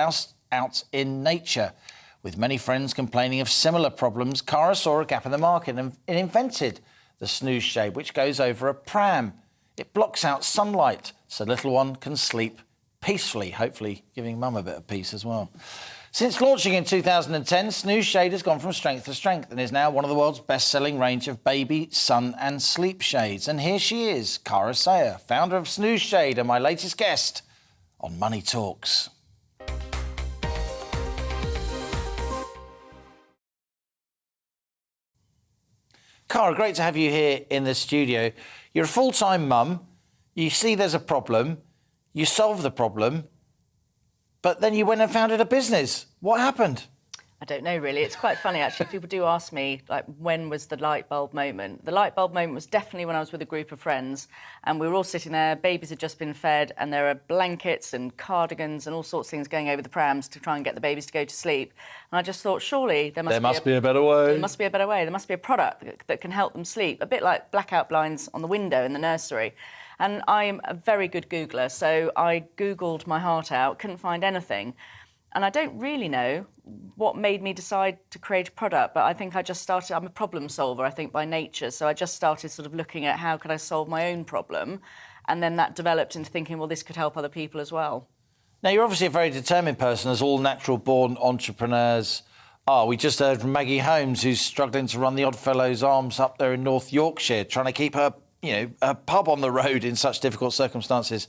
out in nature. With many friends complaining of similar problems, Cara saw a gap in the market and invented the Snooze Shade, which goes over a pram. It blocks out sunlight so little one can sleep peacefully, hopefully giving mum a bit of peace as well. Since launching in 2010, Snooze Shade has gone from strength to strength and is now one of the world's best-selling range of baby, sun and sleep shades. And here she is, Cara Sayer, founder of Snooze Shade, and my latest guest on Money Talks. Cara, great to have you here in the studio. You're a full-time mum. You see there's a problem. You solve the problem. But then you went and founded a business. What happened? I don't know, really. It's quite funny, actually. People do ask me, like, when was the light bulb moment? The light bulb moment was definitely when I was with a group of friends and we were all sitting there, babies had just been fed, and there are blankets and cardigans and all sorts of things going over the prams to try and get the babies to go to sleep. And I just thought, surely there must be a better way. There must be a better way. There must be a product that can help them sleep, a bit like blackout blinds on the window in the nursery. And I'm a very good Googler, so I Googled my heart out, couldn't find anything. And I don't really know what made me decide to create a product, but I think I just started, I'm a problem solver, I think, by nature. So I just started sort of looking at how could I solve my own problem? And then that developed into thinking, well, this could help other people as well. Now, you're obviously a very determined person, as all natural-born entrepreneurs are. We just heard from Maggie Holmes, who's struggling to run the Oddfellows Arms up there in North Yorkshire, trying to keep her pub on the road in such difficult circumstances.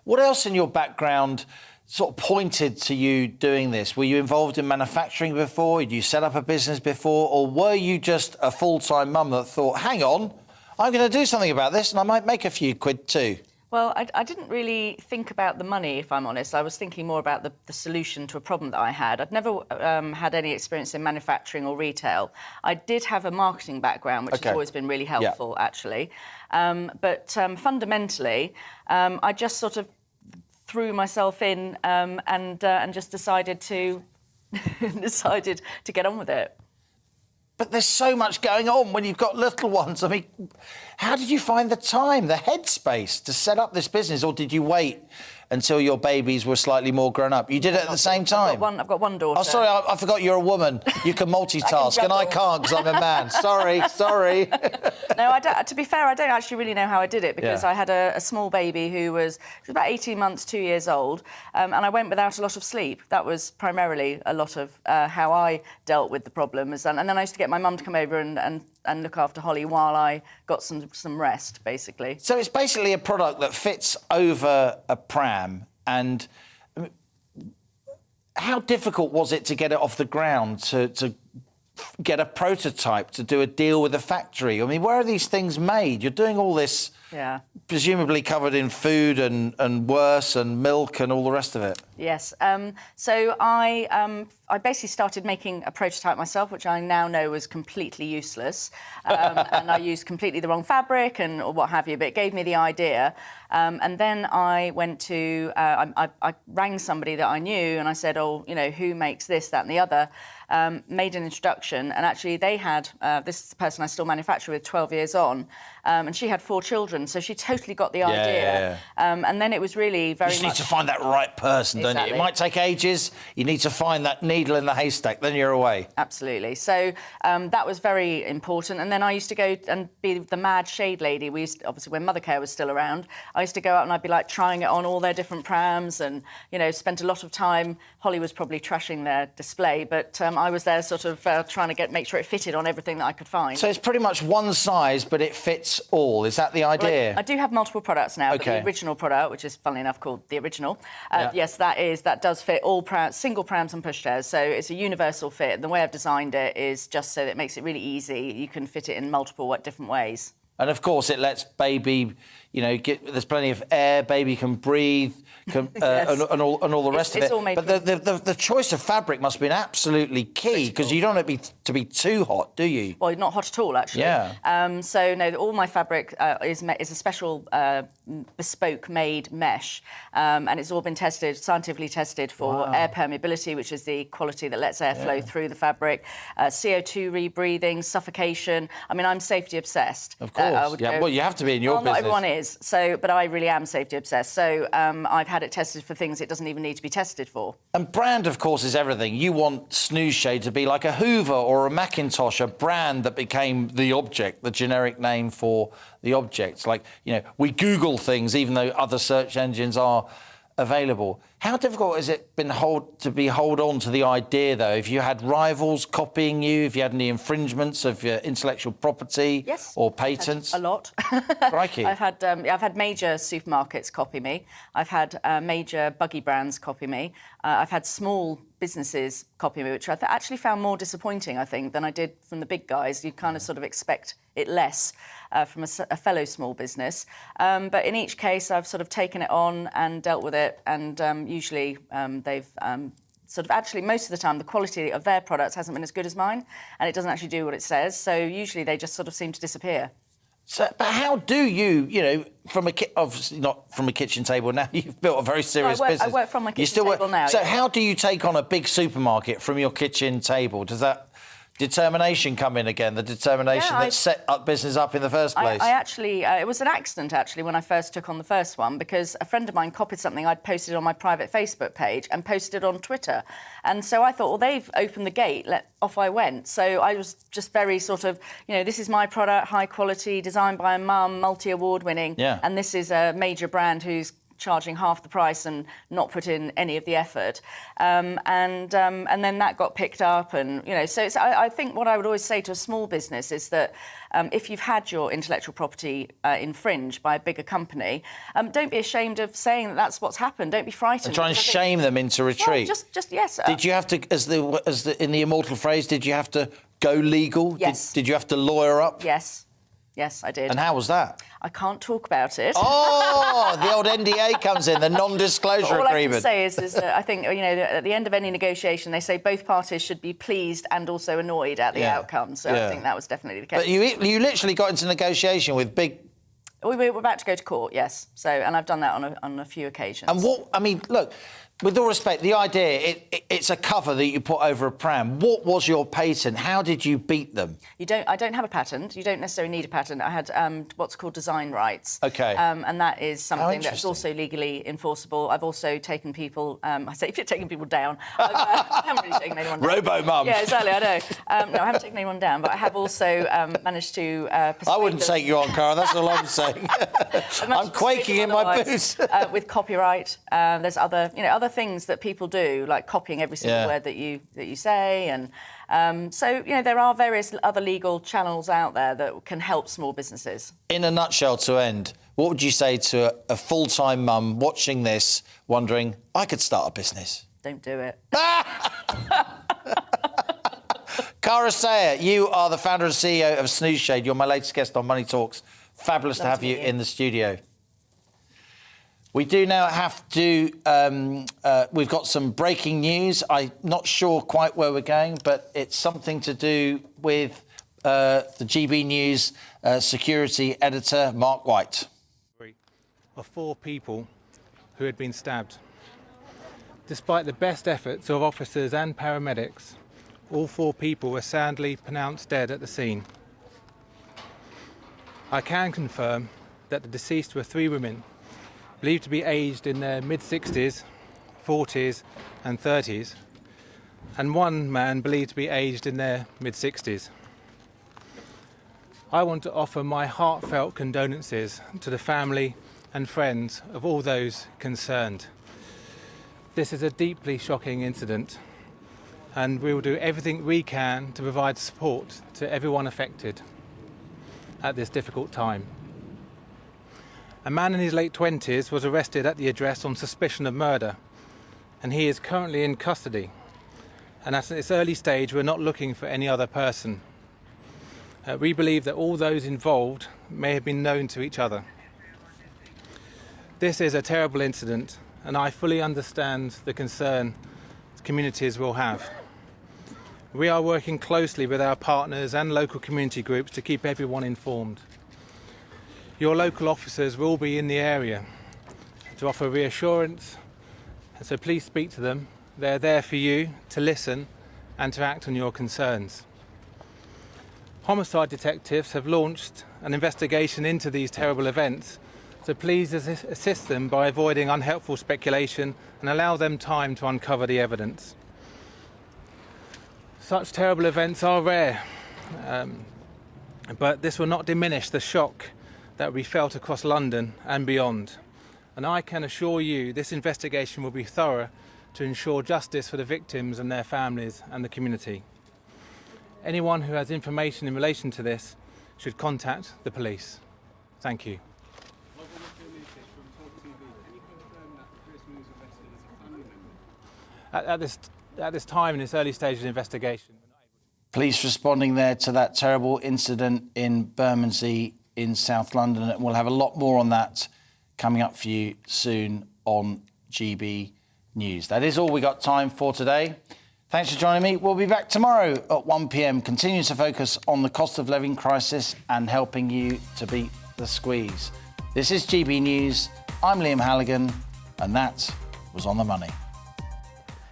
What else in your background sort of pointed to you doing this? Were you involved in manufacturing before? Did you set up a business before? Or were you just a full-time mum that thought, hang on, I'm going to do something about this and I might make a few quid too? Well, I didn't really think about the money, if I'm honest. I was thinking more about the solution to a problem that I had. I'd never had any experience in manufacturing or retail. I did have a marketing background, which has always been really helpful, actually. But fundamentally, I just sort of threw myself in and just decided to get on with it. But there's so much going on when you've got little ones. I mean, how did you find the time, the headspace to set up this business, or did you wait until your babies were slightly more grown up? You did it at the same time? I've got one daughter. Oh, sorry, I forgot you're a woman. You can multitask, and I can't because I'm a man. Sorry. No, to be fair, I don't actually really know how I did it, because I had a small baby who was about 18 months, 2 years old, and I went without a lot of sleep. That was primarily a lot of how I dealt with the problems. And then I used to get my mum to come over and look after Holly while I got some rest, basically. So it's basically a product that fits over a pram. And how difficult was it to get it off the ground, to get a prototype, to do a deal with a factory? I mean, where are these things made? You're doing all this, presumably covered in food and worse, and milk and all the rest of it. Yes. So I basically started making a prototype myself, which I now know was completely useless. And I used completely the wrong fabric or what have you, but it gave me the idea. And then I went to, I rang somebody that I knew and I said, who makes this, that and the other? Made an introduction, and actually they had, this is the person I still manufacture with 12 years on, and she had 4 children, so she totally got the idea. And then it was really very much... You just need to find that right person, don't you? It might take ages. You need to find that needle in the haystack, then you're away. Absolutely. So that was very important. And then I used to go and be the mad shade lady. We used to, obviously, when Mothercare was still around, I used to go out and I'd be like trying it on all their different prams, and, spent a lot of time. Holly was probably trashing their display, but I was there sort of trying to make sure it fitted on everything that I could find. So it's pretty much one size, but it fits all. Is that the idea? Well, I do have multiple products now, but the original product, which is funnily enough called the original, yes, that does fit all prams, single prams and pushchairs. So it's a universal fit. And the way I've designed it is just so that it makes it really easy. You can fit it in multiple different ways. And of course, it lets baby, there's plenty of air, baby can breathe, and all the rest of it. All made but the choice of fabric must have been absolutely key, because you don't want it to be too hot, do you? Well, not hot at all, actually. Yeah. So no, all my fabric is a special bespoke made mesh, and it's all been scientifically tested for air permeability, which is the quality that lets air flow through the fabric, CO2 rebreathing, suffocation. I mean, I'm safety obsessed. Of course. Well, you have to be in your business. Not everyone is. So, but I really am safety obsessed. So I've had it tested for things it doesn't even need to be tested for. And brand, of course, is everything. You want Snooze Shade to be like a Hoover or a Macintosh, a brand that became the object, the generic name for the objects. Like, we Google things, even though other search engines are available. How difficult has it been hold on to the idea, though? If you had rivals copying you, if you had any infringements of your intellectual property or patents? A lot. Crikey. I've had major supermarkets copy me. I've had major buggy brands copy me. I've had small businesses copy me, which I actually found more disappointing, I think, than I did from the big guys. You kind of sort of expect it less from a fellow small business. But in each case, I've sort of taken it on and dealt with it, and usually they've sort of actually, most of the time, the quality of their products hasn't been as good as mine, and it doesn't actually do what it says. So usually they just sort of seem to disappear. So, but how do you, obviously not from a kitchen table now, you've built a very serious business. I work from my kitchen table now. So how do you take on a big supermarket from your kitchen table? Does that determination come in again, the determination that set up business up in the first place? I actually, it was an accident, actually, when I first took on the first one, because a friend of mine copied something I'd posted on my private Facebook page and posted it on Twitter. And so I thought, well, they've opened the gate, off I went. So I was just very sort of, this is my product, high quality, designed by a mum, multi-award winning, and this is a major brand who's charging half the price and not put in any of the effort, and then that got picked up, and so I think what I would always say to a small business is that if you've had your intellectual property infringed by a bigger company, don't be ashamed of saying that that's what's happened. Don't be frightened. And try and shame them into retreat. Well, just yes. Did you have to, in the immortal phrase, did you have to go legal? Yes. Did you have to lawyer up? Yes. Yes, I did. And how was that? I can't talk about it. Oh, the old NDA comes in, the non-disclosure agreement. All I can say is that I think, at the end of any negotiation, they say both parties should be pleased and also annoyed at the outcome. So I think that was definitely the case. But you literally got into negotiation with big... We were about to go to court, yes. So, and I've done that on a few occasions. And look, with all respect, the idea, it's a cover that you put over a pram. What was your patent? How did you beat them? I don't have a patent. You don't necessarily need a patent. I had what's called design rights. OK. And that is something that's also legally enforceable. I've also taken people... I say if you're taking people down. I haven't really taken anyone down. Robo-mum. Yeah, exactly, I know. No, I haven't taken anyone down, but I have also managed to... I wouldn't take you on, Cara. That's all I'm saying. I'm quaking in my boots. With copyright. There's other things that people do, like copying every single word that you say, and so there are various other legal channels out there that can help small businesses. In a nutshell, to end, what would you say to a full-time mum watching this, wondering, I could start a business? Don't do it. Cara Sayer, you are the founder and CEO of Snooze Shade. You're my latest guest on Money Talks. Fabulous to have you in the studio. We do now have to... we've got some breaking news. I'm not sure quite where we're going, but it's something to do with the GBNews security editor, Mark White. Of 4 people who had been stabbed. Despite the best efforts of officers and paramedics, all 4 people were sadly pronounced dead at the scene. I can confirm that the deceased were 3 women, believed to be aged in their mid-60s, 40s and 30s, and 1 man believed to be aged in their mid-60s. I want to offer my heartfelt condolences to the family and friends of all those concerned. This is a deeply shocking incident, and we will do everything we can to provide support to everyone affected at this difficult time. A man in his late 20s was arrested at the address on suspicion of murder, and he is currently in custody. And at this early stage, we're not looking for any other person. We believe that all those involved may have been known to each other. This is a terrible incident, and I fully understand the concern communities will have. We are working closely with our partners and local community groups to keep everyone informed. Your local officers will be in the area to offer reassurance, and so please speak to them. They're there for you to listen and to act on your concerns. Homicide detectives have launched an investigation into these terrible events, so please assist them by avoiding unhelpful speculation and allow them time to uncover the evidence. Such terrible events are rare, but this will not diminish the shock that we felt across London and beyond. And I can assure you this investigation will be thorough to ensure justice for the victims and their families and the community. Anyone who has information in relation to this should contact the police. Thank you. At this time in this early stage of the investigation. Police responding there to that terrible incident in Bermondsey in South London. And we'll have a lot more on that coming up for you soon on GB News. That is all we got time for today. Thanks for joining me. We'll be back tomorrow at 1 p.m. Continuing to focus on the cost of living crisis and helping you to beat the squeeze. This is GB News. I'm Liam Halligan, and that was On the Money.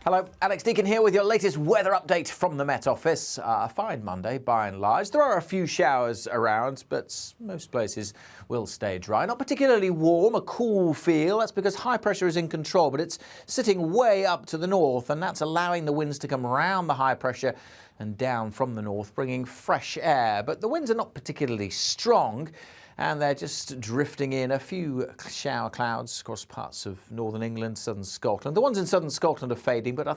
Hello, Alex Deakin here with your latest weather update from the Met Office. A fine Monday by and large. There are a few showers around, but most places will stay dry. Not particularly warm, a cool feel. That's because high pressure is in control, but it's sitting way up to the north, and that's allowing the winds to come around the high pressure and down from the north, bringing fresh air. But the winds are not particularly strong. and they're just drifting in. A few shower clouds across parts of northern England, southern Scotland. The ones in southern Scotland are fading, but I think